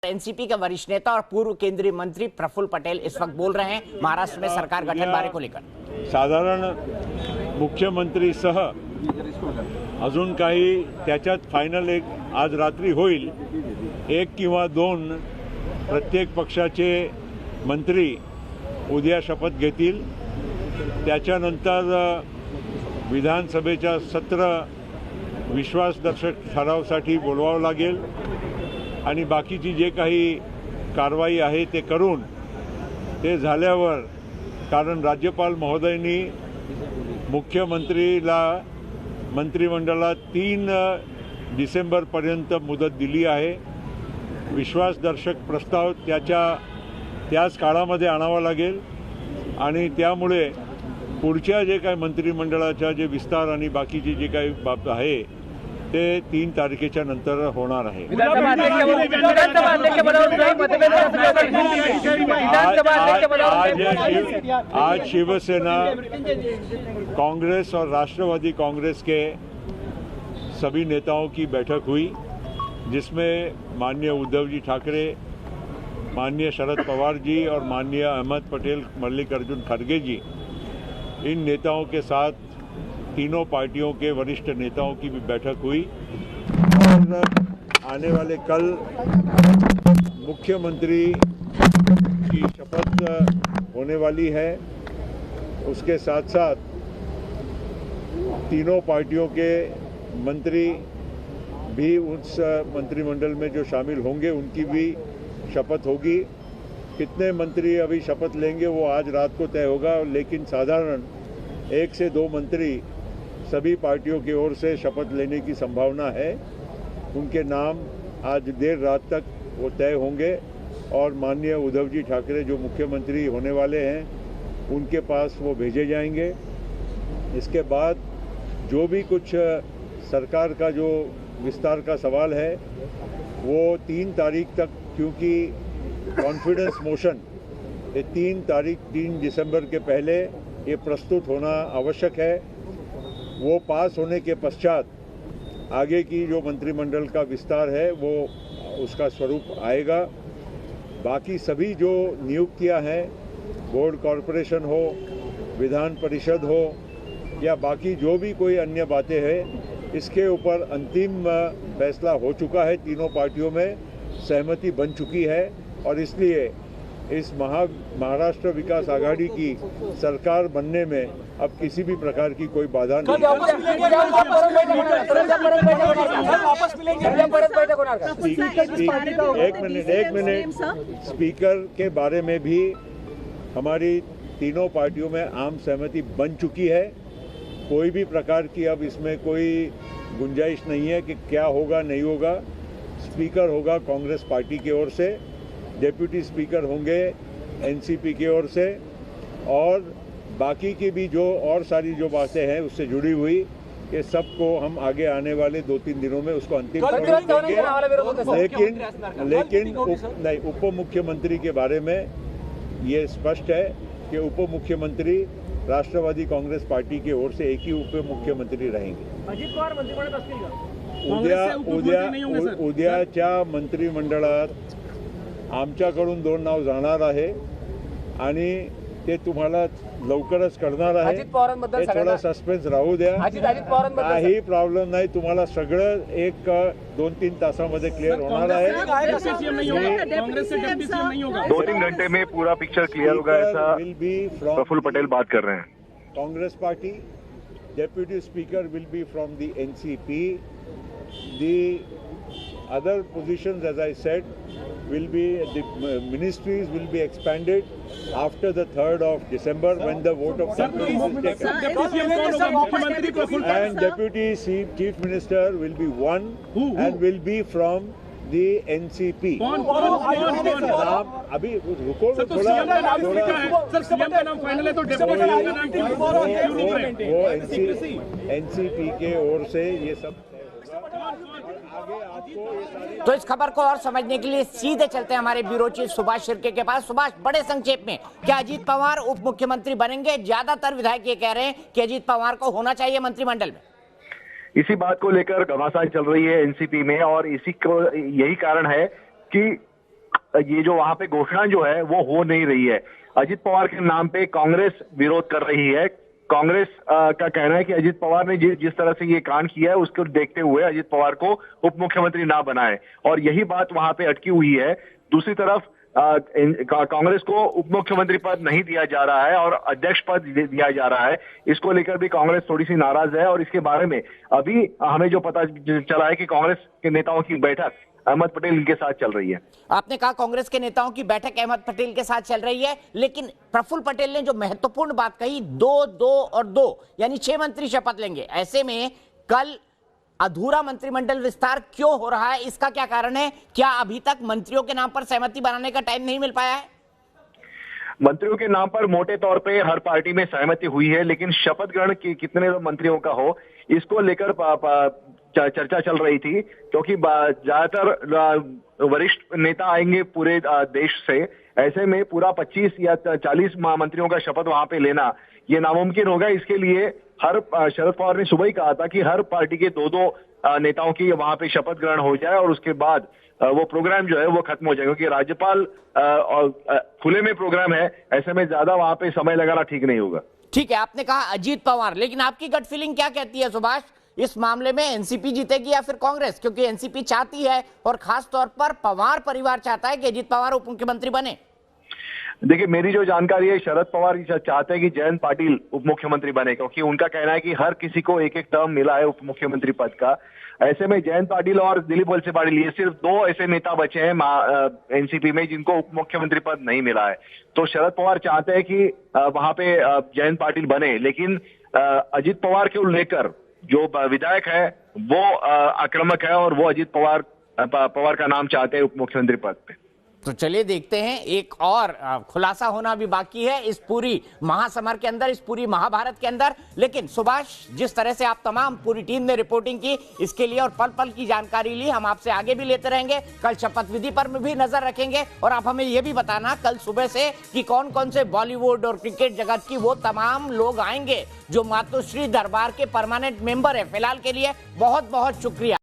NCP के वरिष्ठ नेता और पूर्व केंद्रीय मंत्री प्रफुल्ल पटेल इस वक्त बोल रहे हैं महाराष्ट्र में सरकार गठन बारे को लेकर। साधारण मुख्यमंत्रीसह अजून काही त्याच्यात फायनल एक आज रात्री होईल, एक किंवा दोन प्रत्येक पक्षाचे मंत्री उद्या शपथ घेतील। त्याच्यानंतर विधानसभेच्या सत्र विश्वासदर्शक ठरावासाठी बोलवावं लागेल आणि बाकीची जे काही कारवाई आहे ते करून ते झाल्यावर, कारण राज्यपाल महोदयांनी मुख्यमंत्रीला मंत्रिमंडळात 3 डिसेंबरपर्यंत मुदत दिली आहे। विश्वासदर्शक प्रस्ताव त्याच काळामध्ये आणावा लागेल आणि त्यामुळे पुढच्या जे काही मंत्रिमंडळाच्या जे विस्तार आणि बाकीची जे काही बाब आहे ते 3 तारखेच्या नंतर होणार आहे। आज शिवसेना, कांग्रेस और राष्ट्रवादी कांग्रेस के सभी नेताओं की बैठक हुई, जिसमें माननीय उद्धव जी ठाकरे, माननीय शरद पवार जी और माननीय अहमद पटेल, मल्लिकार्जुन खड़गे जी, इन नेताओं के साथ तीनों पार्टियों के वरिष्ठ नेताओं की भी बैठक हुई और आने वाले कल मुख्यमंत्री की शपथ होने वाली है। उसके साथ साथ तीनों पार्टियों के मंत्री भी उस मंत्रिमंडल में जो शामिल होंगे उनकी भी शपथ होगी। कितने मंत्री अभी शपथ लेंगे वो आज रात को तय होगा, लेकिन साधारण 1 से 2 मंत्री सभी पार्टियों की ओर से शपथ लेने की संभावना है। उनके नाम आज देर रात तक वो तय होंगे और माननीय उद्धव जी ठाकरे जो मुख्यमंत्री होने वाले हैं उनके पास वो भेजे जाएंगे। इसके बाद जो भी कुछ सरकार का जो विस्तार का सवाल है वो 3 तारीख तक, क्योंकि कॉन्फिडेंस मोशन ये 3 दिसंबर के पहले ये प्रस्तुत होना आवश्यक है। वो पास होने के पश्चात आगे की जो मंत्रिमंडल का विस्तार है वो उसका स्वरूप आएगा। बाकी सभी जो नियुक्तियां हैं, बोर्ड कॉरपोरेशन हो, विधान परिषद हो या बाकी जो भी कोई अन्य बातें हैं, इसके ऊपर अंतिम फैसला हो चुका है। तीनों पार्टियों में सहमति बन चुकी है और इसलिए इस महाराष्ट्र विकास आघाड़ी की सरकार बनने में अब किसी भी प्रकार की कोई बाधा नहीं है। एक मिनट स्पीकर के बारे में भी हमारी तीनों पार्टियों में आम सहमति बन चुकी है। कोई भी प्रकार की अब इसमें कोई गुंजाइश नहीं है कि क्या होगा नहीं होगा। स्पीकर होगा कांग्रेस पार्टी की ओर से, डेप्यूटी स्पीकर होंगे एनसीपी की ओर से और बाकी की भी जो और सारी जो बातें हैं उससे जुड़ी हुई, ये सबको हम आगे आने वाले 2-3 दिनों में उसको अंतिम स्वरूप देंगे। लेकिन उप मुख्यमंत्री के बारे में ये स्पष्ट है कि उप मुख्यमंत्री राष्ट्रवादी कांग्रेस पार्टी की ओर से एक ही उप मुख्यमंत्री रहेंगे। अजित पवार मंत्रिमंडळात असतील का? उद्याच्या मंत्रिमंडळात आमच्याकडून 2 नाव जाणार आहे आणि ते तुम्हाला लवकरच करणार आहे। हे थोडा सस्पेन्स राहू द्या, काही प्रॉब्लेम नाही। तुम्हाला सगळं एक 2-3 तासामध्ये क्लियर होणार आहे। 2-3 घंटे में पूरा पिक्चर क्लियर होगा, ऐसा प्रफुल्ल पटेल बात कर रहे हैं। Congress party deputy speaker will be from the NCP. The other positions, as I said, will be the ministries will be expanded after the 3rd of December when the vote of confidence is taken. And deputy chief minister will be one and will be from the NCP. अभी रुको थोड़ा, वो NCP के ओर से ये सब। तो इस खबर को और समझने के लिए सीधे चलते हैं हमारे ब्यूरो चीफ सुभाष शिर्के के पास। सुभाष, बड़े संक्षेप में क्या अजीत पवार उप मुख्यमंत्री बनेंगे? ज्यादातर विधायक ये कह रहे हैं कि अजीत पवार को होना चाहिए मंत्रिमंडल में। इसी बात को लेकर घमासान चल रही है एनसीपी में और इसी को यही कारण है कि ये जो वहां पे घोषणा जो है वो हो नहीं रही है। अजित पवार के नाम पे कांग्रेस विरोध कर रही है। कांग्रेस का कहना है कि अजित पवार ने जिस तरह से ये कांड किया है उसको देखते हुए अजित पवार को उप मुख्यमंत्री ना बनाए, और यही बात वहां पे अटकी हुई है। दूसरी तरफ कांग्रेस को उप मुख्यमंत्री पद नहीं दिया जा रहा है और अध्यक्ष पद दिया जा रहा है। इसको लेकर भी कांग्रेस थोड़ी सी नाराज है, और इसके बारे में अभी हमें जो पता चला है कि कांग्रेस के नेताओं की बैठक अहमद पटेल के साथ चल रही है। आपने कहा कांग्रेस के नेताओं की बैठक अहमद पटेल के साथ चल रही है, लेकिन प्रफुल्ल पटेल ने जो महत्वपूर्ण बात कही, 2-2 यानी 6 मंत्री शपथ लेंगे। ऐसे में कल अधूरा मंत्रिमंडल विस्तार क्यों हो रहा है, इसका क्या कारण है? क्या अभी तक मंत्रियों के नाम पर सहमति बनाने का टाइम नहीं मिल पाया है? मंत्रियों के नाम पर मोटे तौर पे हर पार्टी में सहमति हुई है, लेकिन शपथ ग्रहण कितने मंत्रियों का हो इसको लेकर चर्चा चल रही थी, क्योंकि ज्यादातर वरिष्ठ नेता आएंगे पूरे देश से। ऐसे में पूरा 25 या 40 मंत्रियों का शपथ वहां पे लेना ये नामुमकिन होगा। इसके लिए शरद पवार ने सुबह ही कहा था कि हर पार्टी के 2-2 नेताओं की वहां पे शपथ ग्रहण हो जाए और उसके बाद वो प्रोग्राम जो है वो खत्म हो जाए, क्योंकि राज्यपाल और खुले में प्रोग्राम है। ऐसे में ज्यादा वहां पे समय लगाना ठीक नहीं होगा। ठीक है, आपने कहा अजीत पवार, लेकिन आपकी गट फीलिंग क्या कहती है सुभाष, इस मामले में एनसीपी जीतेगी या फिर कांग्रेस? क्योंकि एनसीपी चाहती है और खास तौर पर पवार परिवार चाहता है कि अजीत पवार उप मुख्यमंत्री बने। देखिए, मेरी जो जानकारी है, शरद पवार चाहते हैं कि जयंत पाटिल उप मुख्यमंत्री बने, क्योंकि उनका कहना है कि हर किसी को एक टर्म मिला है उप मुख्यमंत्री पद का। ऐसे में जयंत पाटिल और दिलीप वलसे पाटिल, ये सिर्फ 2 ऐसे नेता बचे हैं एनसीपी में जिनको उप मुख्यमंत्री पद नहीं मिला है। तो शरद पवार चाहते हैं कि वहां पे जयंत पाटिल बने, लेकिन अजित पवार को लेकर जो विधायक है वो आक्रामक है और वो अजित पवार का नाम चाहते हैं उप मुख्यमंत्री पद पे। तो चलिए देखते हैं, एक और खुलासा होना भी बाकी है इस पूरी महासमर के अंदर, इस पूरी महाभारत के अंदर। लेकिन सुभाष, जिस तरह से आप तमाम पूरी टीम ने रिपोर्टिंग की, इसके लिए और पल पल की जानकारी ली, हम आपसे आगे भी लेते रहेंगे। कल शपथ विधि पर भी नजर रखेंगे और आप हमें यह भी बताना कल सुबह से कि कौन कौन से बॉलीवुड और क्रिकेट जगत की वो तमाम लोग आएंगे जो मातोश्री दरबार के परमानेंट मेंबर है। फिलहाल के लिए बहुत बहुत शुक्रिया।